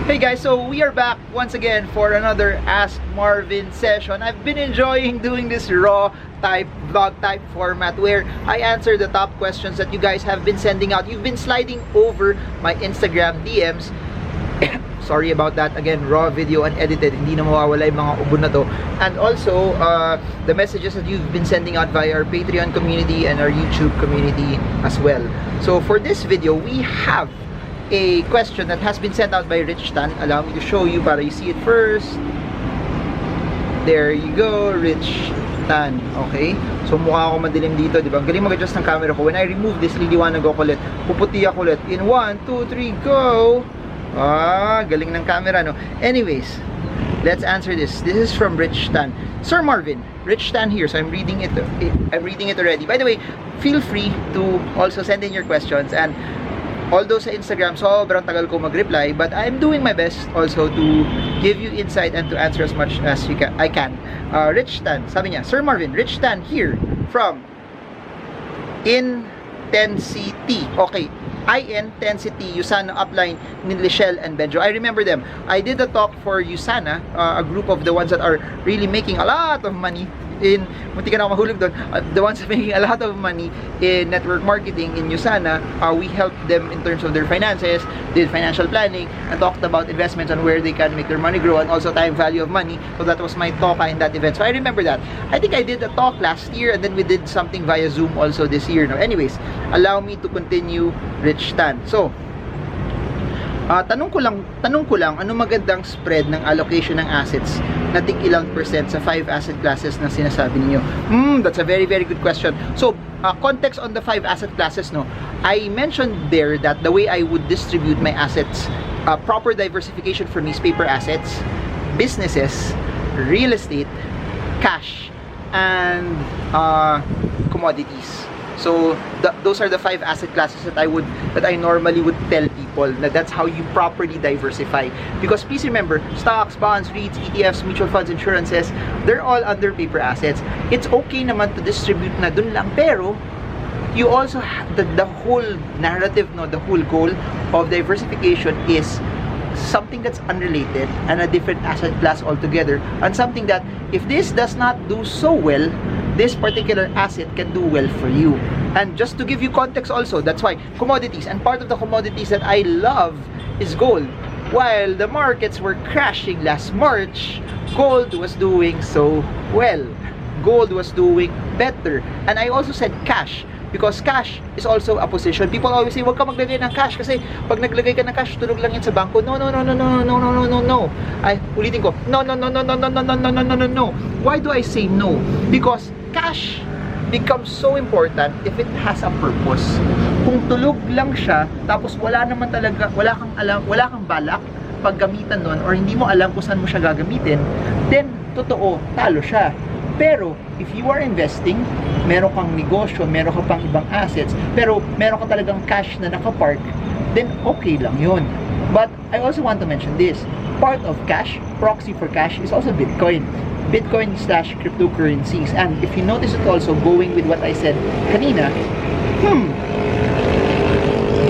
Hey guys, so we are back once again for another Ask Marvin session. I've been enjoying doing this raw type, vlog type format where I answer the top questions that you guys have been sending out. You've been sliding over my Instagram DMs. Sorry about that. Again, raw video unedited. Hindi na mawawala yung mga ubo na to. And also, the messages that you've been sending out via our Patreon community and our YouTube community as well. So for this video, we have a question that has been sent out by Rich Tan. Allow me to show you para you see it first. There you go, Rich Tan. Okay? So mukha ako madilim dito, di ba? Ang galing mag-adjust ng camera ko. When I remove this, liliwanag ako ulit. Puputi ako ulit. In 1, 2, 3, go! Galing ng camera, no? Anyways, let's answer this. This is from Rich Tan. Sir Marvin, Rich Tan here. So I'm reading it already. By the way, feel free to also send in your questions. And although sa Instagram, sobrang tagal ko mag-reply, but I'm doing my best also to give you insight and to answer as much as I can. Rich Tan, sabi niya, Sir Marvin, Rich Tan here from Intensity. Okay, Intensity, Usana upline ni Lichelle and Benjo. I remember them. I did a talk for Usana, a group of the ones that are really making a lot of money in, munti ka na ako mahulog doon, the ones making a lot of money in network marketing in Usana. We helped them in terms of their finances, did financial planning, and talked about investments and where they can make their money grow, and also time value of money. So that was my talk in that event. So I remember that. I think I did a talk last year, and then we did something via Zoom also this year. No? Anyways, allow me to continue, Rich Tan. So, tanong ko lang, ano magandang spread ng allocation ng assets na tig ilang percent sa 5 asset classes na sinasabi niyo? That's a very, very good question. So, context on the 5 asset classes, no? I mentioned there that the way I would distribute my assets, proper diversification for me is paper assets, businesses, real estate, cash, and commodities. So those are the 5 asset classes that I normally would tell people that that's how you properly diversify. Because please remember, stocks, bonds, REITs, ETFs, mutual funds, insurances, they're all under paper assets. It's okay naman to distribute na dun lang, pero you also have the whole narrative, no, the whole goal of diversification is something that's unrelated and a different asset class altogether, and something that if this does not do so well, this particular asset can do well for you. And just to give you context also, that's why commodities, and part of the commodities that I love is gold. While the markets were crashing last March, gold was doing so well. Gold was doing better. And I also said cash, because cash is also a position. People always say, wag ka maglagay ng cash kasi pag naglagay ka ng cash, tulog lang yan sa bangko. No. Ay, ulitin ko. No. Why do I say no? Because cash becomes so important if it has a purpose. Kung tulog lang siya, tapos wala naman talaga, wala kang balak paggamitan nun, or hindi mo alam kung saan mo siya gagamitin, then totoo, talo siya. Pero if you are investing, meron kang negosyo, meron ka pang ibang assets, pero meron ka talagang cash na nakapark, then okay lang yun. But I also want to mention this. Part of cash, proxy for cash, is also Bitcoin. Bitcoin/cryptocurrencies. And if you notice it also, going with what I said kanina,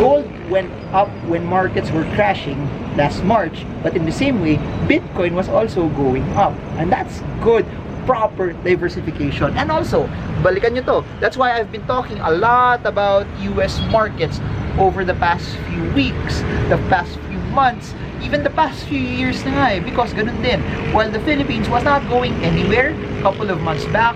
gold went up when markets were crashing last March, but in the same way, Bitcoin was also going up. And that's good, proper diversification. And also, balikan nyo to, that's why I've been talking a lot about US markets over the past few weeks, the past few months, even the past few years na nga eh, because ganun din. While the Philippines was not going anywhere a couple of months back,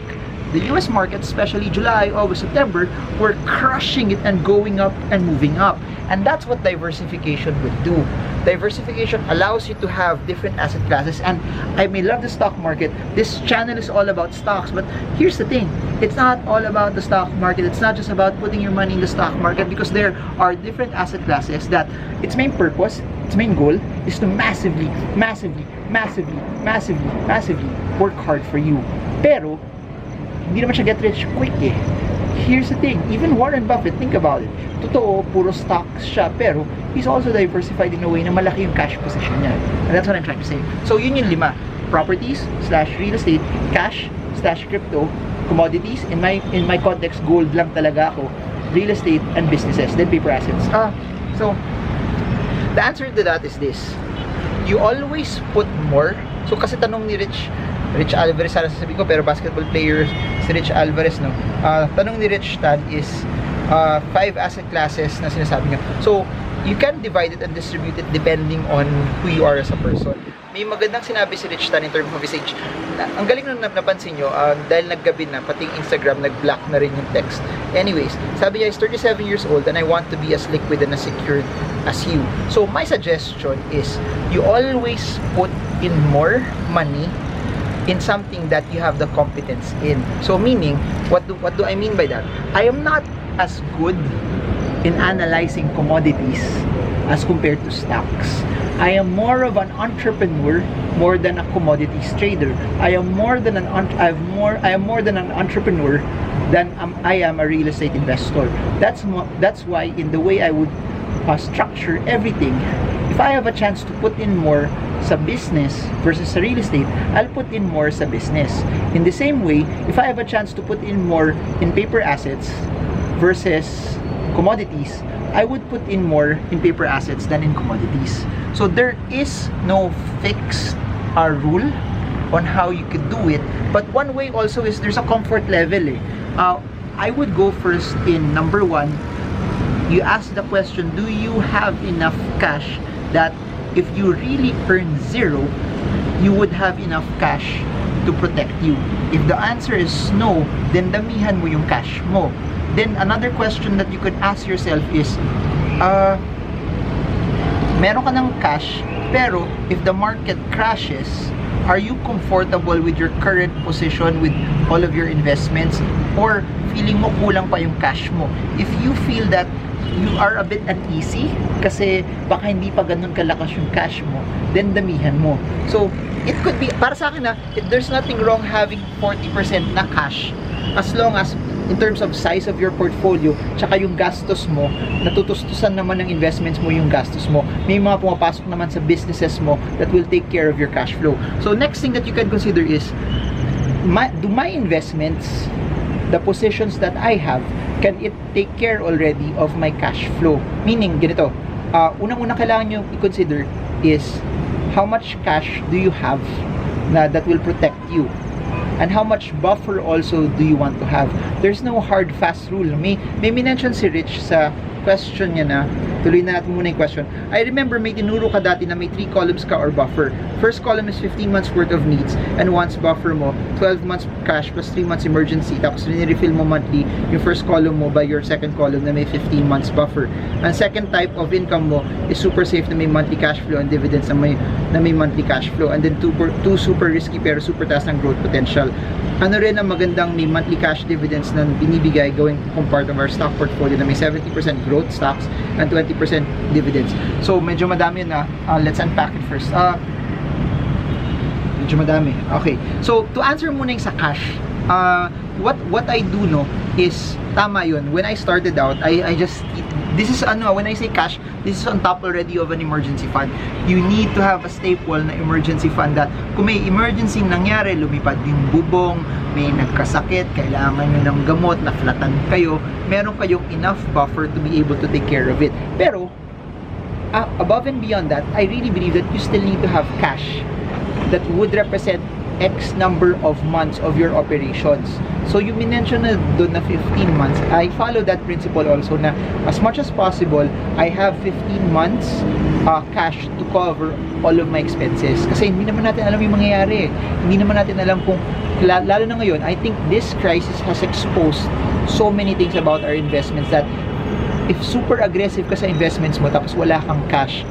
the US market, especially July, August, September, were crushing it and going up and moving up. And that's what diversification would do. Diversification allows you to have different asset classes. And I may love the stock market. This channel is all about stocks. But here's the thing. It's not all about the stock market. It's not just about putting your money in the stock market, because there are different asset classes that its main purpose, its main goal is to massively work hard for you. Pero hindi naman siya get rich quick eh. Here's the thing, even Warren Buffett, think about it. Totoo, puro stocks siya, pero he's also diversified in a way na malaki yung cash position niya. And that's what I'm trying to say. So yun yung 5. Properties/real estate, cash/crypto, commodities. In my context, gold lang talaga ako. Real estate and businesses, then paper assets. So the answer to that is this. you always put more. So kasi tanong ni Rich Alvarez, sana sasabihin ko, pero basketball player si Rich Alvarez, no? Tanong ni Rich Tan is 5 asset classes na sinasabi niya. So you can divide it and distribute it depending on who you are as a person. May magandang sinabi si Rich Tan in terms of his age. Ang galing nung napansin nyo, dahil naggabi na, pati Instagram nag-block na rin yung text. Anyways, sabi niya, is 37 years old and I want to be as liquid and as secured as you. So my suggestion is, you always put in more money in something that you have the competence in. So meaning, what do I mean by that? I am not as good in analyzing commodities as compared to stocks. I am more of an entrepreneur more than a commodities trader. I am more than an entrepreneur than I am a real estate investor. That's why in the way I would structure everything, if I have a chance to put in more sa business versus sa real estate, I'll put in more sa business. In the same way, if I have a chance to put in more in paper assets versus commodities, I would put in more in paper assets than in commodities. So there is no fixed rule on how you could do it, but one way also is there's a comfort level. I would go first in number 1. You ask the question, do you have enough cash that if you really earn 0, you would have enough cash to protect you? If the answer is no, then damihan mo yung cash mo. Then another question that you could ask yourself is, meron ka ng cash, pero if the market crashes, are you comfortable with your current position with all of your investments, or feeling mo kulang pa yung cash mo? If you feel that you are a bit uneasy kasi baka hindi pa ganun kalakas yung cash mo, then damihan mo. So it could be, para sa akin there's nothing wrong having 40% na cash, as long as in terms of size of your portfolio, tsaka yung gastos mo, natutustusan naman ng investments mo yung gastos mo. May mga pumapasok naman sa businesses mo that will take care of your cash flow. So next thing that you can consider is, do my investments, the positions that I have, can it take care already of my cash flow? Meaning, ganito, unang-una kailangan nyo i-consider is, how much cash do you have that will protect you? And how much buffer also do you want to have? There's no hard fast rule. May mention si Rich sa question niya na, tuloy na natin muna yung question. I remember may tinuro ka dati na may 3 columns ka or buffer. First column is 15 months worth of needs, and once buffer mo, 12 months cash plus 3 months emergency. Tapos refill mo monthly yung first column mo by your second column na may 15 months buffer. And second type of income mo is super safe na may monthly cash flow and dividends na may monthly cash flow. And then two super risky pero super taas ng growth potential. Ano rin ang magandang may monthly cash dividends na binibigay going kung part of our stock portfolio na may 70% growth stocks and 20% dividends. So medyo madami na. Let's unpack it first. Medyo madami. Okay. So to answer muna yung sa cash, what I do no is, tama yun. When I started out, I just, this is when I say cash, this is on top already of an emergency fund. You need to have a staple na emergency fund that kung may emergency nangyari, lumipad yung bubong, may nagkasakit, kailangan nyo ng gamot, naflatan kayo, meron kayong enough buffer to be able to take care of it. Pero above and beyond that, I really believe that you still need to have cash that would represent X number of months of your operations. So you mentioned na doon na 15 months. I follow that principle also na as much as possible, I have 15 months cash to cover all of my expenses. Kasi hindi naman natin alam yung mangyayari. Hindi naman natin alam kung, lalo na ngayon, I think this crisis has exposed so many things about our investments that if super aggressive ka sa investments mo tapos wala kang cash,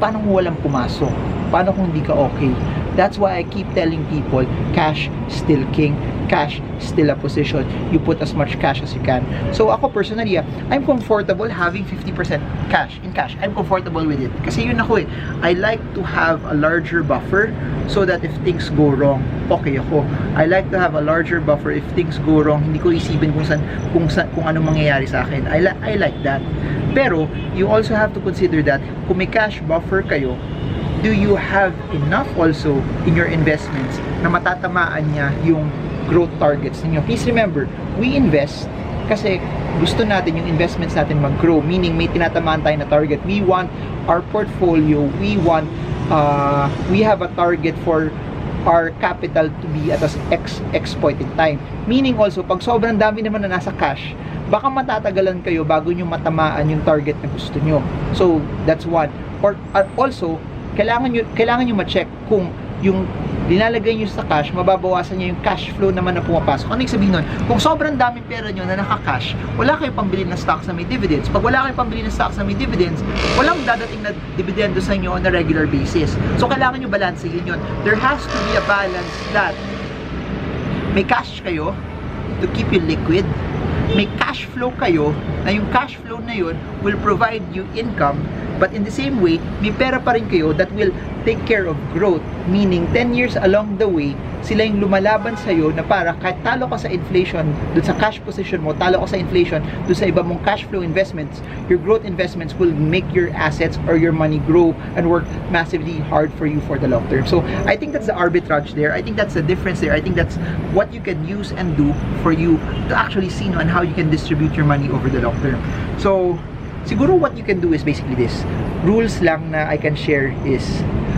paano kung walang pumasok? Paano kung hindi ka okay? That's why I keep telling people, cash still king, cash still a position. You put as much cash as you can. So ako personally, I'm comfortable having 50% cash in cash. I'm comfortable with it. Kasi yun ako I like to have a larger buffer so that if things go wrong, okay ako. I like to have a larger buffer if things go wrong. Hindi ko isipin kung anong mangyayari sa akin. I like that. Pero you also have to consider that kung may cash buffer kayo, do you have enough also in your investments na matatamaan niya yung growth targets ninyo? Please remember, we invest kasi gusto natin yung investments natin mag-grow, meaning may tinatamaan tayo na target. We want our portfolio, we want we have a target for our capital to be at X point in time. Meaning also, pag sobrang dami naman na nasa cash, baka matatagalan kayo bago nyo matamaan yung target na gusto nyo. So, that's one. Or also, kailangan nyo ma-check kung yung linalagay nyo sa cash, mababawasan nyo yung cash flow naman na pumapasok. Ano yung sabihin nun? Kung sobrang daming pera nyo na naka-cash, wala kayong pambili ng stocks na may dividends. Pag wala kayong pambili ng stocks na may dividends, walang dadating na dividendo sa inyo on a regular basis. So, kailangan nyo balansehin yun. There has to be a balance that may cash kayo to keep you liquid, may cash flow kayo, na yung cash flow na yun will provide you income, but in the same way, may pera pa rin kayo that will take care of growth. Meaning, 10 years along the way, sila yung lumalaban sa'yo na para kahit talo ka sa inflation, dun sa cash position mo, talo ka sa inflation, dun sa iba mong cash flow investments, your growth investments will make your assets or your money grow and work massively hard for you for the long term. So, I think that's the arbitrage there. I think that's the difference there. I think that's what you can use and do for you to actually see on how you can distribute your money over the long term. So, siguro what you can do is basically this. Rules lang na I can share is,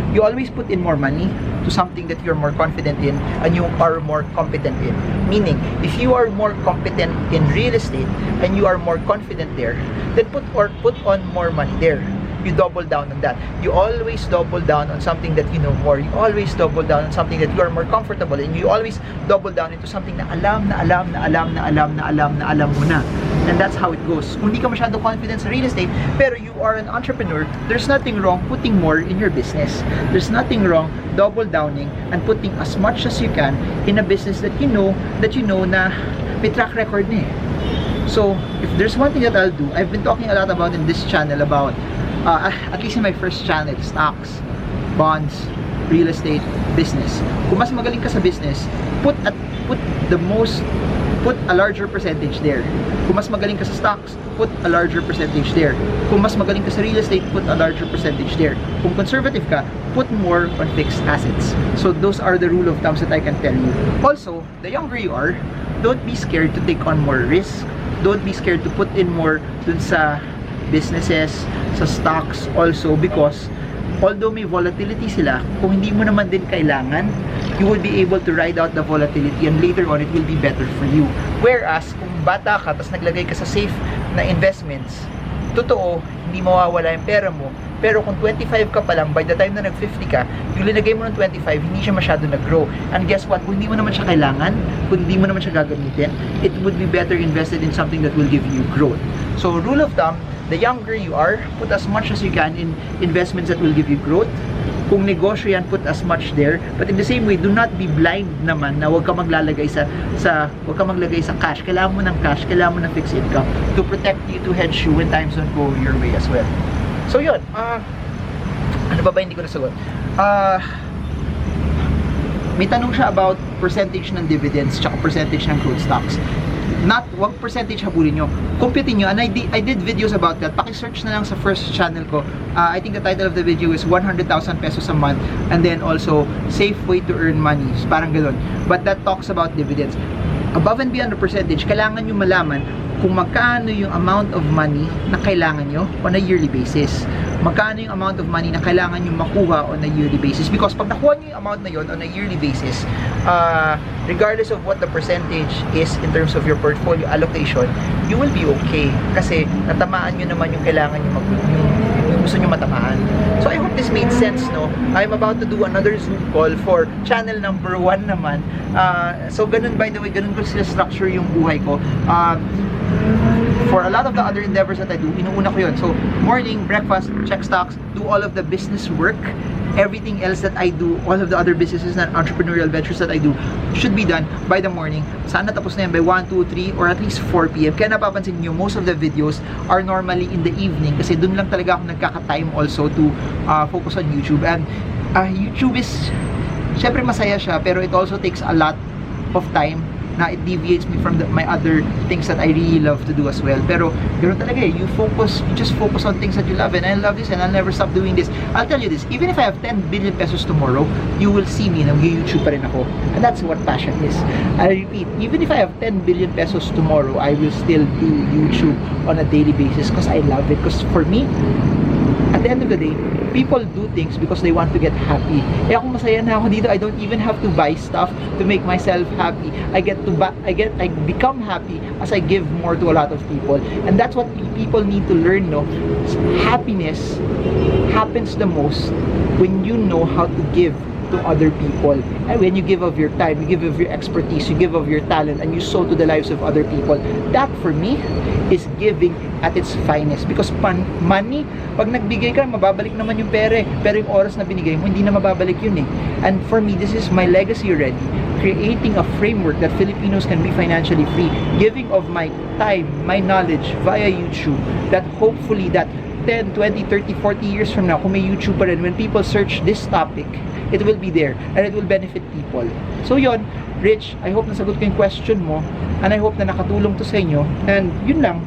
you always put in more money to something that you're more confident in and you are more competent in. Meaning, if you are more competent in real estate and you are more confident there, then put on more money there. You double down on that. You always double down on something that you know more. You always double down on something that you are more comfortable in. You always double down into something na alam mo na. And that's how it goes. Kung di ka masyado confident sa real estate, pero you are an entrepreneur, there's nothing wrong putting more in your business. There's nothing wrong double downing and putting as much as you can in a business that you know na may track record na eh. So, if there's one thing that I'll do, I've been talking a lot about in this channel about at least in my first channel, stocks, bonds, real estate, business. Kung mas magaling ka sa business, put a larger percentage there. Kung mas magaling ka sa stocks, put a larger percentage there. Kung mas magaling ka sa real estate, put a larger percentage there. Kung conservative ka, put more on fixed assets. So those are the rule of thumbs that I can tell you. Also, the younger you are, don't be scared to take on more risk. Don't be scared to put in more dun sa businesses, sa stocks also, because although may volatility sila, kung hindi mo naman din kailangan, you will be able to ride out the volatility and later on it will be better for you. Whereas kung bata ka tapos naglagay ka sa safe na investments, totoo, hindi mawawala yung pera mo, pero kung 25 ka pa lang, by the time na nag-50 ka, yung linagay mo ng 25, hindi siya masyado nag-grow. And guess what? Kung hindi mo naman siya kailangan, kung hindi mo naman siya gagamitin, it would be better invested in something that will give you growth. So, rule of thumb, the younger you are, put as much as you can in investments that will give you growth. Kung negosyo yan, put as much there. But in the same way, do not be blind naman na huwag ka maglagay sa cash. Kailangan mo ng cash, kailangan mo ng fixed income to protect you, to hedge you when times don't go your way as well. So yun, ano ba hindi ko nasagot? May tanong siya about percentage ng dividends tsaka percentage ng growth stocks. Wag percentage habulin nyo. Compute nyo. And I did videos about that. Paki-search na lang sa first channel ko. I think the title of the video is 100,000 pesos a month. And then also, safe way to earn money. Parang ganun. But that talks about dividends. Above and beyond the percentage, kailangan nyo malaman kung magkano yung amount of money na kailangan nyo on a yearly basis. Magkano yung amount of money na kailangan nyo makuha on a yearly basis. Because pag nakuha nyo yung amount na yun on a yearly basis, regardless of what the percentage is in terms of your portfolio allocation, you will be okay. Kasi natamaan nyo naman yung kailangan nyo yung gusto nyo matamaan. So I hope this made sense, no? I'm about to do another Zoom call for channel number 1 naman. So ganun, by the way, ganun ko sila structure yung buhay ko. For a lot of the other endeavors that I do, inuuna ko yun. So, morning, breakfast, check stocks, do all of the business work. Everything else that I do, all of the other businesses and entrepreneurial ventures that I do, should be done by the morning. Sana tapos na yan by 1, 2, 3, or at least 4 p.m. Kaya napapansin nyo, most of the videos are normally in the evening kasi dun lang talaga ako nagkaka-time also to focus on YouTube. And YouTube is, syempre masaya siya, pero it also takes a lot of time na it deviates me from my other things that I really love to do as well. Pero ganoon talaga eh, you just focus on things that you love, and I love this and I'll never stop doing this. I'll tell you this, even if I have 10 billion pesos tomorrow, you will see me na mag-YouTube pa rin ako. And that's what passion is. I repeat, even if I have 10 billion pesos tomorrow, I will still do YouTube on a daily basis because I love it. Because for me, at the end of the day, people do things because they want to get happy. Eh ako masaya na ako dito. I don't even have to buy stuff to make myself happy. I become happy as I give more to a lot of people. And that's what people need to learn, no? Happiness happens the most when you know how to give to other people. And when you give of your time, you give of your expertise, you give of your talent, and you sow to the lives of other people. That for me is giving at its finest. Because money, pag nagbigay ka, mababalik naman yung pere. Pero yung oras na binigay mo, hindi na mababalik yun eh. And for me, this is my legacy already. Creating a framework that Filipinos can be financially free. Giving of my time, my knowledge via YouTube. That hopefully that 10, 20, 30, 40 years from now, kung may YouTube pa rin, when people search this topic, it will be there and it will benefit people. So yon, Rich, I hope nasagot ko yung question mo and I hope na nakatulong to sa inyo. And yun lang,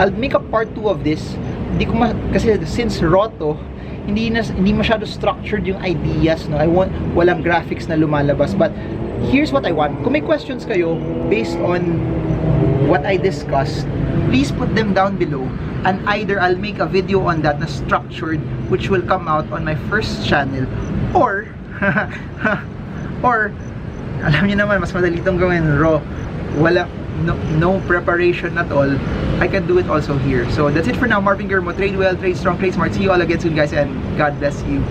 I'll make a part 2 of this. Hindi ko kasi since Roto, hindi masyado structured yung ideas, no. Walang graphics na lumalabas, but here's what I want. Kung may questions kayo based on what I discussed, please put them down below, and either I'll make a video on that na structured, which will come out on my first channel, or or alam niyo naman, mas madali itong gawin raw, no preparation at all. I can do it also here. So that's it for now. Marvin Guillermo, trade well, trade strong, trade smart. See you all again soon, guys, and God bless you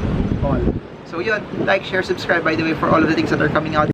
all. So yun, like, share, subscribe, by the way, for all of the things that are coming out.